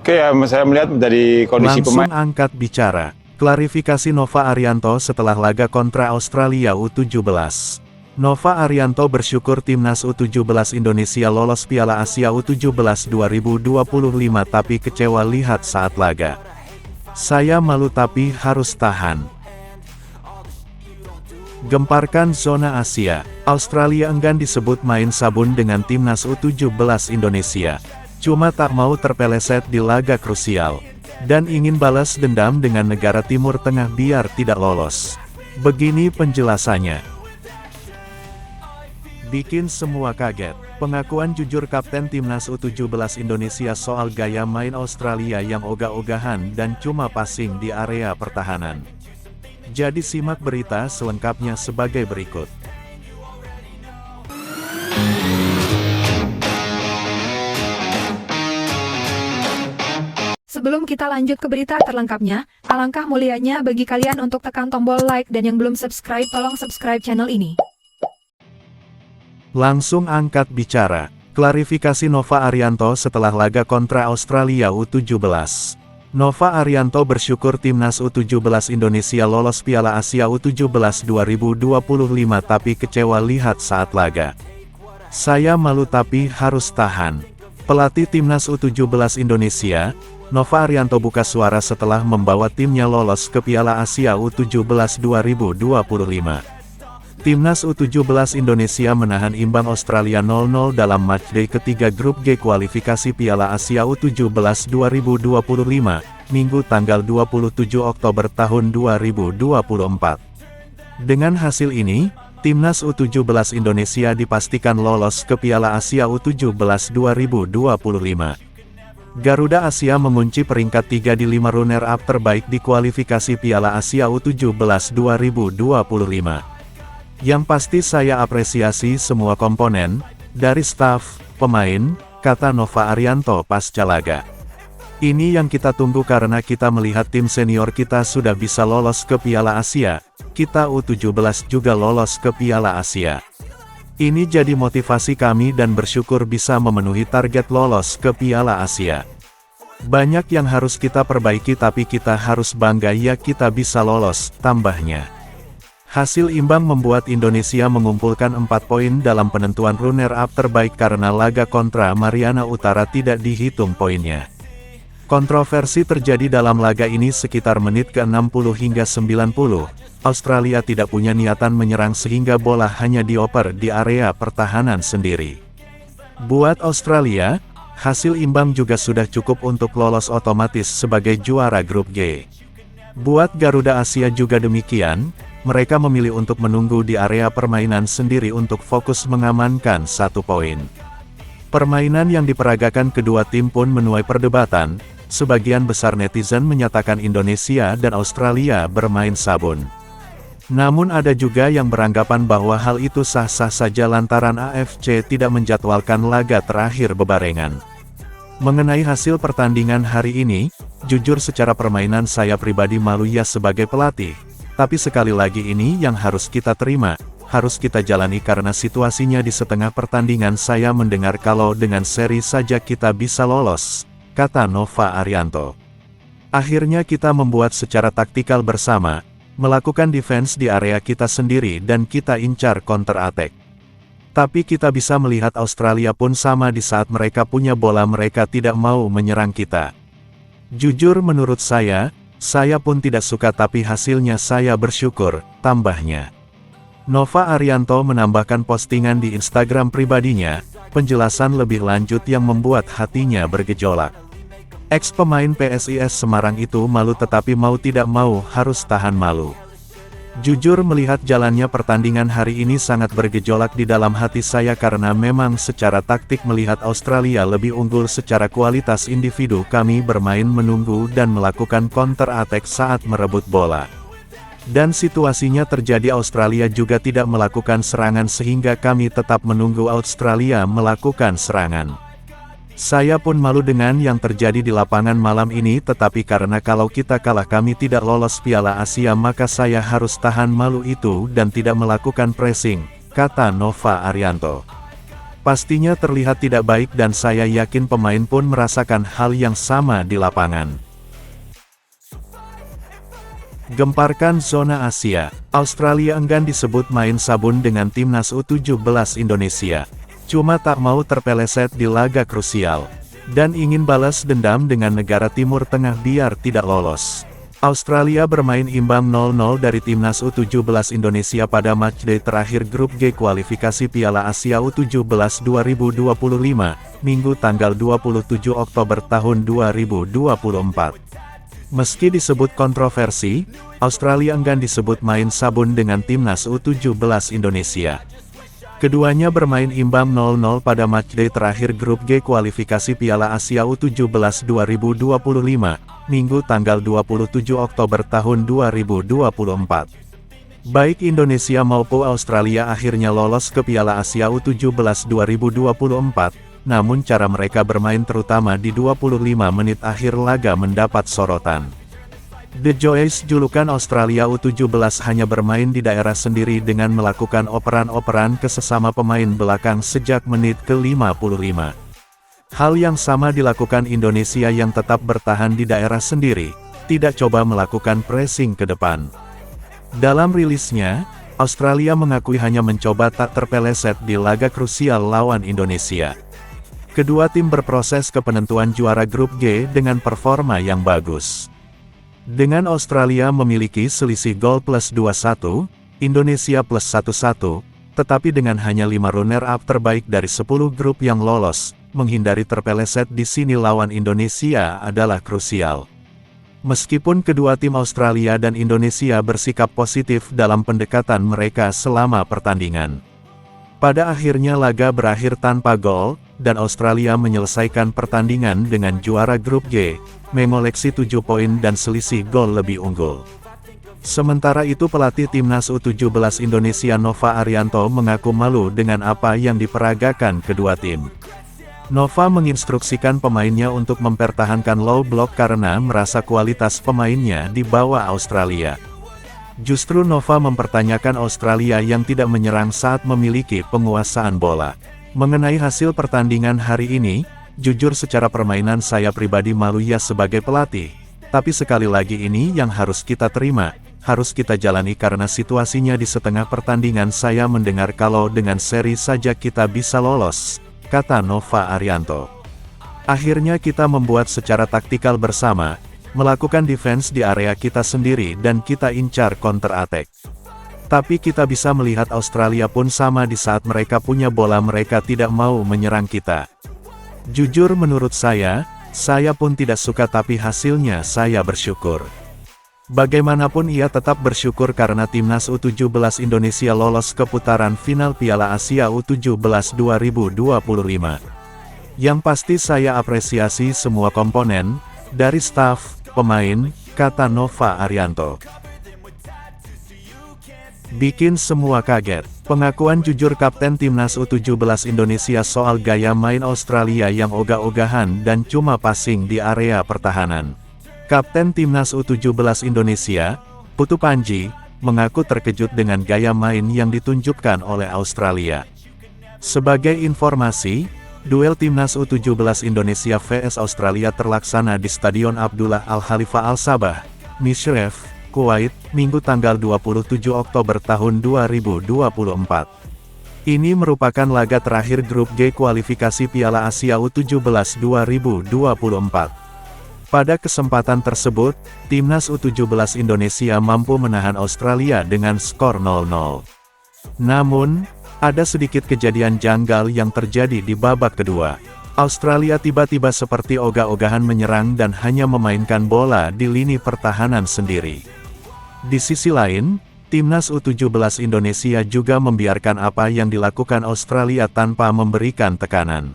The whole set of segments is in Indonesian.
Oke ya, saya melihat dari kondisi Langsung pemain. angkat bicara. Klarifikasi Nova Arianto setelah laga kontra Australia U17. Nova Arianto bersyukur timnas U17 Indonesia lolos Piala Asia U17 2025 tapi kecewa lihat saat laga. Saya malu tapi harus tahan. Gemparkan zona Asia. Australia enggan disebut main sabun dengan timnas U17 Indonesia. Cuma tak mau terpeleset di laga krusial. Dan ingin balas dendam dengan negara Timur Tengah biar tidak lolos. Begini penjelasannya. Bikin semua kaget. Pengakuan jujur Kapten Timnas U17 Indonesia soal gaya main Australia yang ogah-ogahan dan cuma passing di area pertahanan. Jadi simak berita selengkapnya sebagai berikut. Sebelum kita lanjut ke berita terlengkapnya, alangkah mulianya bagi kalian untuk tekan tombol like dan yang belum subscribe tolong subscribe channel ini. Langsung angkat bicara. Klarifikasi Nova Arianto setelah laga kontra Australia U17. Nova Arianto bersyukur timnas U17 Indonesia lolos Piala Asia U17 2025 tapi kecewa lihat saat laga. Saya malu tapi harus tahan. Pelatih timnas U17 Indonesia, Nova Arianto buka suara setelah membawa timnya lolos ke Piala Asia U17 2025. Timnas U17 Indonesia menahan imbang Australia 0-0 dalam matchday ketiga grup G kualifikasi Piala Asia U17 2025, Minggu tanggal 27 Oktober tahun 2024. Dengan hasil ini, Timnas U17 Indonesia dipastikan lolos ke Piala Asia U17 2025. Garuda Asia mengunci peringkat 3 di 5 runner-up terbaik di kualifikasi Piala Asia U17 2025. Yang pasti saya apresiasi semua komponen, dari staf, pemain, kata Nova Arianto pasca laga. Ini yang kita tunggu karena kita melihat tim senior kita sudah bisa lolos ke Piala Asia, kita U17 juga lolos ke Piala Asia. Ini jadi motivasi kami dan bersyukur bisa memenuhi target lolos ke Piala Asia. Banyak yang harus kita perbaiki tapi kita harus bangga ya kita bisa lolos, tambahnya. Hasil imbang membuat Indonesia mengumpulkan 4 poin dalam penentuan runner-up terbaik karena laga kontra Mariana Utara tidak dihitung poinnya. Kontroversi terjadi dalam laga ini sekitar menit ke-60 hingga 90. Australia tidak punya niatan menyerang sehingga bola hanya dioper di area pertahanan sendiri. Buat Australia, hasil imbang juga sudah cukup untuk lolos otomatis sebagai juara grup G. Buat Garuda Asia juga demikian, mereka memilih untuk menunggu di area permainan sendiri untuk fokus mengamankan 1 poin. Permainan yang diperagakan kedua tim pun menuai perdebatan, sebagian besar netizen menyatakan Indonesia dan Australia bermain sabun. Namun ada juga yang beranggapan bahwa hal itu sah-sah saja lantaran AFC tidak menjadwalkan laga terakhir bebarengan. Mengenai hasil pertandingan hari ini, jujur secara permainan saya pribadi malu ya sebagai pelatih. Tapi sekali lagi ini yang harus kita terima, harus kita jalani karena situasinya di setengah pertandingan saya mendengar kalau dengan seri saja kita bisa lolos, kata Nova Arianto. Akhirnya kita membuat secara taktikal bersama, melakukan defense di area kita sendiri dan kita incar counter attack. Tapi kita bisa melihat Australia pun sama di saat mereka punya bola mereka tidak mau menyerang kita. Jujur menurut saya pun tidak suka tapi hasilnya saya bersyukur, tambahnya. Nova Arianto menambahkan postingan di Instagram pribadinya, penjelasan lebih lanjut yang membuat hatinya bergejolak. Ex-pemain PSIS Semarang itu malu tetapi mau tidak mau harus tahan malu. Jujur melihat jalannya pertandingan hari ini sangat bergejolak di dalam hati saya karena memang secara taktik melihat Australia lebih unggul secara kualitas individu kami bermain menunggu dan melakukan counter attack saat merebut bola. Dan situasinya terjadi Australia juga tidak melakukan serangan sehingga kami tetap menunggu Australia melakukan serangan. Saya pun malu dengan yang terjadi di lapangan malam ini tetapi karena kalau kita kalah kami tidak lolos Piala Asia maka saya harus tahan malu itu dan tidak melakukan pressing, kata Nova Arianto. Pastinya terlihat tidak baik dan saya yakin pemain pun merasakan hal yang sama di lapangan. Gemparkan zona Asia. Australia enggan disebut main sabun dengan timnas U17 Indonesia. Cuma tak mau terpeleset di laga krusial. Dan ingin balas dendam dengan negara Timur Tengah biar tidak lolos. Australia bermain imbang 0-0 dari timnas U17 Indonesia pada matchday terakhir grup G kualifikasi Piala Asia U17 2025, Minggu tanggal 27 Oktober tahun 2024. Meski disebut kontroversi, Australia enggan disebut main sabun dengan timnas U17 Indonesia. Keduanya bermain imbang 0-0 pada matchday terakhir grup G kualifikasi Piala Asia U17 2025, Minggu tanggal 27 Oktober tahun 2024. Baik Indonesia maupun Australia akhirnya lolos ke Piala Asia U17 2024, namun cara mereka bermain terutama di 25 menit akhir laga mendapat sorotan. The Joeys julukan Australia U17 hanya bermain di daerah sendiri dengan melakukan operan-operan ke sesama pemain belakang sejak menit ke-55. Hal yang sama dilakukan Indonesia yang tetap bertahan di daerah sendiri, tidak coba melakukan pressing ke depan. Dalam rilisnya, Australia mengakui hanya mencoba tak terpeleset di laga krusial lawan Indonesia. Kedua tim berproses ke penentuan juara grup G dengan performa yang bagus. Dengan Australia memiliki selisih gol plus 2-1, Indonesia plus 1-1, tetapi dengan hanya 5 runner-up terbaik dari 10 grup yang lolos, menghindari terpeleset di sini lawan Indonesia adalah krusial. Meskipun kedua tim Australia dan Indonesia bersikap positif dalam pendekatan mereka selama pertandingan. Pada akhirnya laga berakhir tanpa gol, dan Australia menyelesaikan pertandingan dengan juara grup G, mengoleksi 7 poin dan selisih gol lebih unggul. Sementara itu pelatih timnas U17 Indonesia Nova Arianto mengaku malu dengan apa yang diperagakan kedua tim. Nova menginstruksikan pemainnya untuk mempertahankan low block karena merasa kualitas pemainnya di bawah Australia. Justru Nova mempertanyakan Australia yang tidak menyerang saat memiliki penguasaan bola. Mengenai hasil pertandingan hari ini, jujur secara permainan saya pribadi malu ya sebagai pelatih. Tapi sekali lagi ini yang harus kita terima, harus kita jalani karena situasinya di setengah pertandingan saya mendengar kalau dengan seri saja kita bisa lolos, kata Nova Arianto. Akhirnya kita membuat secara taktikal bersama, melakukan defense di area kita sendiri dan kita incar counter attack. Tapi kita bisa melihat Australia pun sama di saat mereka punya bola mereka tidak mau menyerang kita. Jujur menurut saya pun tidak suka tapi hasilnya saya bersyukur. Bagaimanapun ia tetap bersyukur karena timnas U17 Indonesia lolos ke putaran final Piala Asia U17 2025. Yang pasti saya apresiasi semua komponen, dari staf, pemain, kata Nova Arianto. Bikin semua kaget. Pengakuan jujur Kapten Timnas U17 Indonesia soal gaya main Australia yang ogah-ogahan dan cuma passing di area pertahanan. Kapten Timnas U17 Indonesia, Putu Panji, mengaku terkejut dengan gaya main yang ditunjukkan oleh Australia. Sebagai informasi, duel Timnas U17 Indonesia vs Australia terlaksana di Stadion Abdullah Al-Khalifa Al-Sabah, Mishref, Kuwait, Minggu tanggal 27 Oktober tahun 2024. Ini merupakan laga terakhir grup G kualifikasi Piala Asia U17 2024. Pada kesempatan tersebut, timnas U17 Indonesia mampu menahan Australia dengan skor 0-0. Namun, ada sedikit kejadian janggal yang terjadi di babak kedua. Australia tiba-tiba seperti ogah-ogahan menyerang dan hanya memainkan bola di lini pertahanan sendiri. Di sisi lain, timnas U17 Indonesia juga membiarkan apa yang dilakukan Australia tanpa memberikan tekanan.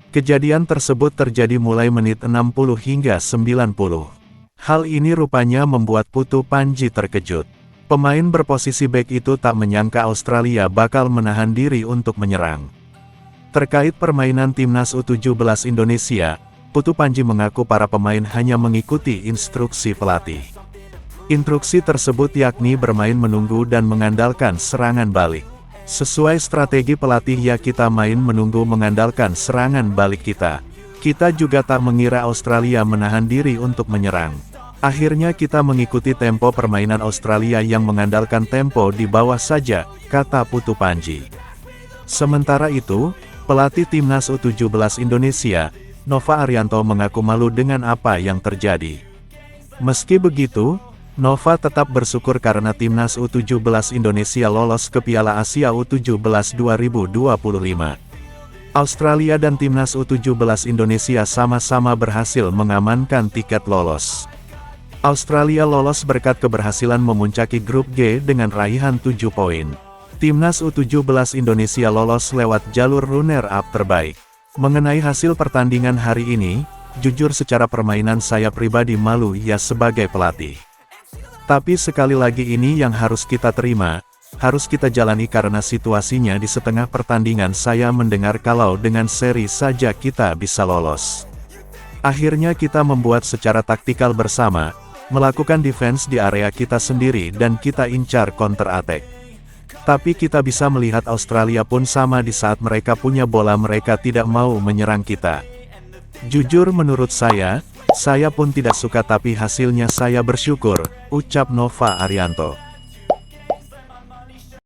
Kejadian tersebut terjadi mulai menit 60 hingga 90. Hal ini rupanya membuat Putu Panji terkejut. Pemain berposisi bek itu tak menyangka Australia bakal menahan diri untuk menyerang. Terkait permainan timnas U17 Indonesia, Putu Panji mengaku para pemain hanya mengikuti instruksi pelatih. Instruksi tersebut yakni bermain menunggu dan mengandalkan serangan balik. Sesuai strategi pelatih ya kita main menunggu mengandalkan serangan balik kita. Kita juga tak mengira Australia menahan diri untuk menyerang. Akhirnya kita mengikuti tempo permainan Australia yang mengandalkan tempo di bawah saja, kata Putu Panji. Sementara itu, pelatih Timnas U17 Indonesia, Nova Arianto mengaku malu dengan apa yang terjadi. Meski begitu, Nova tetap bersyukur karena Timnas U17 Indonesia lolos ke Piala Asia U17 2025. Australia dan Timnas U17 Indonesia sama-sama berhasil mengamankan tiket lolos. Australia lolos berkat keberhasilan memuncaki grup G dengan raihan 7 poin. Timnas U17 Indonesia lolos lewat jalur runner-up terbaik. Mengenai hasil pertandingan hari ini, jujur secara permainan saya pribadi malu ya sebagai pelatih. Tapi sekali lagi ini yang harus kita terima, harus kita jalani karena situasinya di setengah pertandingan saya mendengar kalau dengan seri saja kita bisa lolos. Akhirnya kita membuat secara taktikal bersama, melakukan defense di area kita sendiri dan kita incar counter attack. Tapi kita bisa melihat Australia pun sama di saat mereka punya bola mereka tidak mau menyerang kita. Jujur menurut saya pun tidak suka tapi hasilnya saya bersyukur, ucap Nova Arianto.